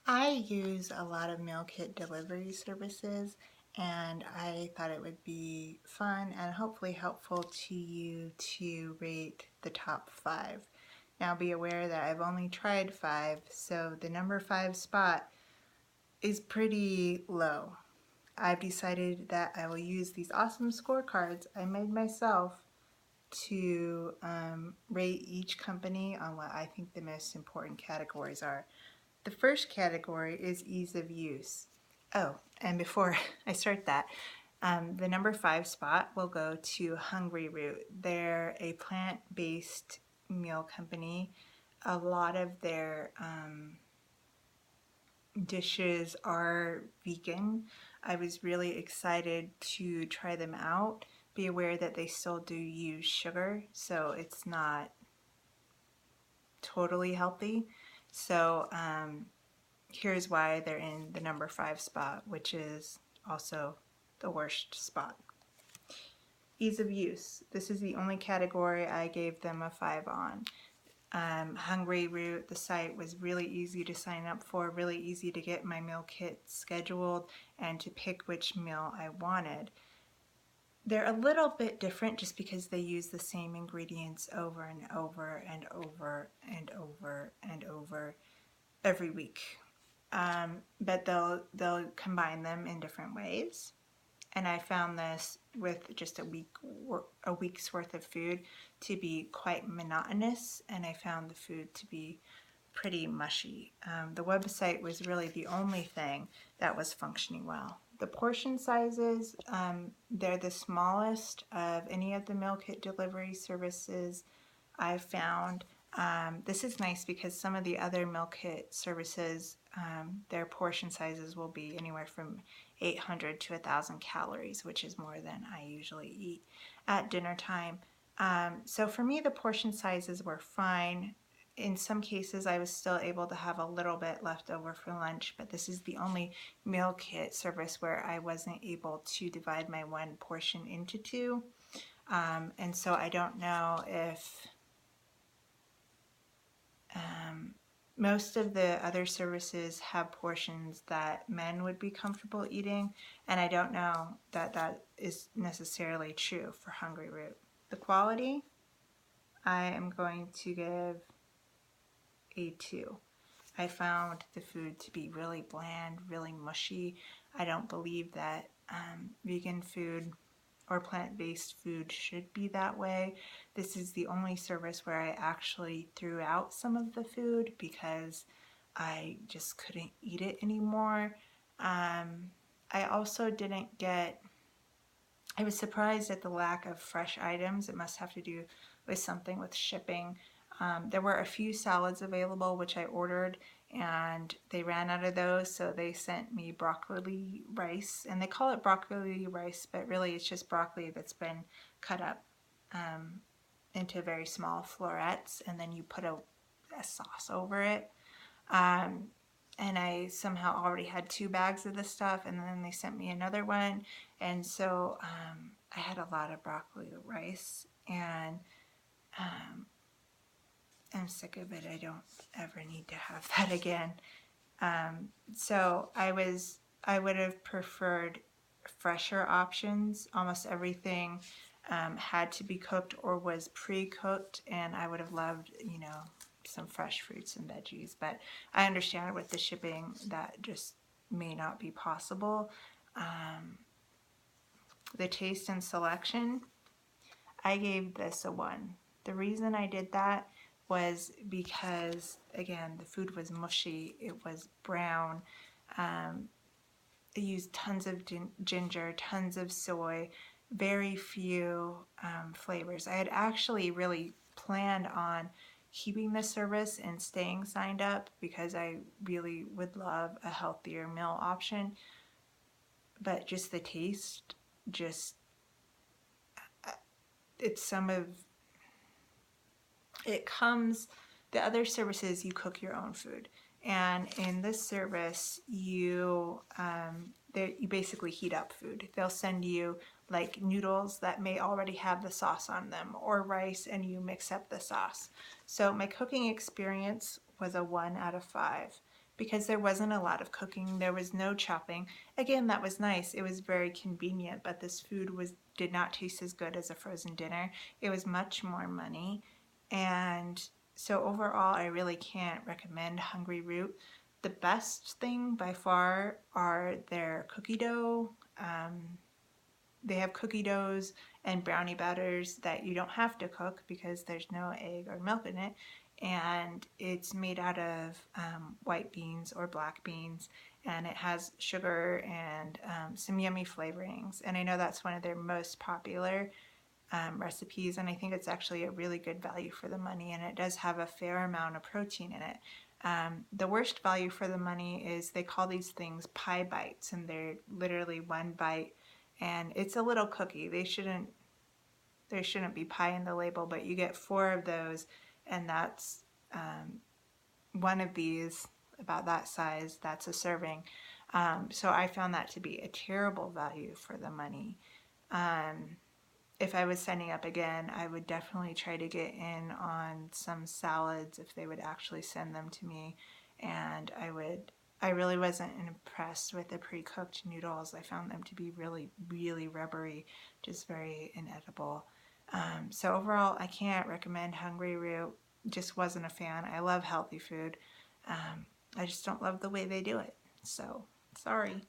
I use a lot of meal kit delivery services, and I thought it would be fun and hopefully helpful to you to rate the top 5. Now be aware that I've only tried 5, so the number 5 spot is pretty low. I've decided that I will use these awesome scorecards I made myself to rate each company on what I think the most important categories are. The first category is ease of use. Oh, and before I start that, the number 5 spot will go to Hungryroot. They're a plant-based meal company. A lot of their dishes are vegan. I was really excited to try them out. Be aware that they still do use sugar, so it's not totally healthy. So here's why they're in the number 5 spot, which is also the worst spot. Ease of use. This is the only category I gave them a 5 on. Hungryroot, the site was really easy to sign up for, really easy to get my meal kit scheduled and to pick which meal I wanted. They're a little bit different just because they use the same ingredients over and over and over and over and over every week. But they'll combine them in different ways. And I found this with just a week's worth of food to be quite monotonous, and I found the food to be pretty mushy. The website was really the only thing that was functioning well. The portion sizes, they're the smallest of any of the meal kit delivery services I've found. This is nice because some of the other meal kit services, their portion sizes will be anywhere from 800 to 1,000 calories, which is more than I usually eat at dinner time. So for me, the portion sizes were fine. In some cases, I was still able to have a little bit left over for lunch, but this is the only meal kit service where I wasn't able to divide my one portion into two. And so I don't know if most of the other services have portions that men would be comfortable eating, and I don't know that that is necessarily true for Hungryroot. The quality, I am going to give a 2. I found the food to be really bland, really mushy. I don't believe that vegan food or plant-based food should be that way. This is the only service where I actually threw out some of the food because I just couldn't eat it anymore. I also didn't get, I was surprised at the lack of fresh items. It must have to do with something with shipping. There were a few salads available, which I ordered, and they ran out of those, so they sent me broccoli rice, and they call it broccoli rice, but really it's just broccoli that's been cut up into very small florets, and then you put a sauce over it. And I somehow already had 2 bags of this stuff, and then they sent me another one, and so I had a lot of broccoli rice, and I'm sick of it. I don't ever need to have that again. So I would have preferred fresher options. Almost everything had to be cooked or was pre-cooked, and I would have loved, some fresh fruits and veggies. But I understand with the shipping that just may not be possible. The taste and selection, I gave this a 1. The reason I did that was because, again, the food was mushy, it was brown, they used tons of ginger, tons of soy, very few flavors. I had actually really planned on keeping the service and staying signed up because I really would love a healthier meal option, but just the taste, it's some of it comes, the other services you cook your own food, and in this service you basically heat up food. They'll send you like noodles that may already have the sauce on them, or rice, and you mix up the sauce. So my cooking experience was a 1 out of 5. because there wasn't a lot of cooking. There was no chopping. Again, that was nice. It was very convenient, but this food did not taste as good as a frozen dinner. It was much more money. And so overall, I really can't recommend Hungryroot. The best thing by far are their cookie dough. They have cookie doughs and brownie batters that you don't have to cook because there's no egg or milk in it. And it's made out of white beans or black beans, and it has sugar and some yummy flavorings. And I know that's one of their most popular recipes, and I think it's actually a really good value for the money, and it does have a fair amount of protein in it. The worst value for the money is they call these things pie bites, and they're literally one bite, and it's a little cookie. There shouldn't be pie in the label, but you get 4 of those, and that's one of these about that size. That's a serving. So I found that to be a terrible value for the money. If I was signing up again, I would definitely try to get in on some salads if they would actually send them to me. And I really wasn't impressed with the pre-cooked noodles. I found them to be really, really rubbery, just very inedible. So overall, I can't recommend Hungryroot. Just wasn't a fan. I love healthy food. I just don't love the way they do it. So, sorry.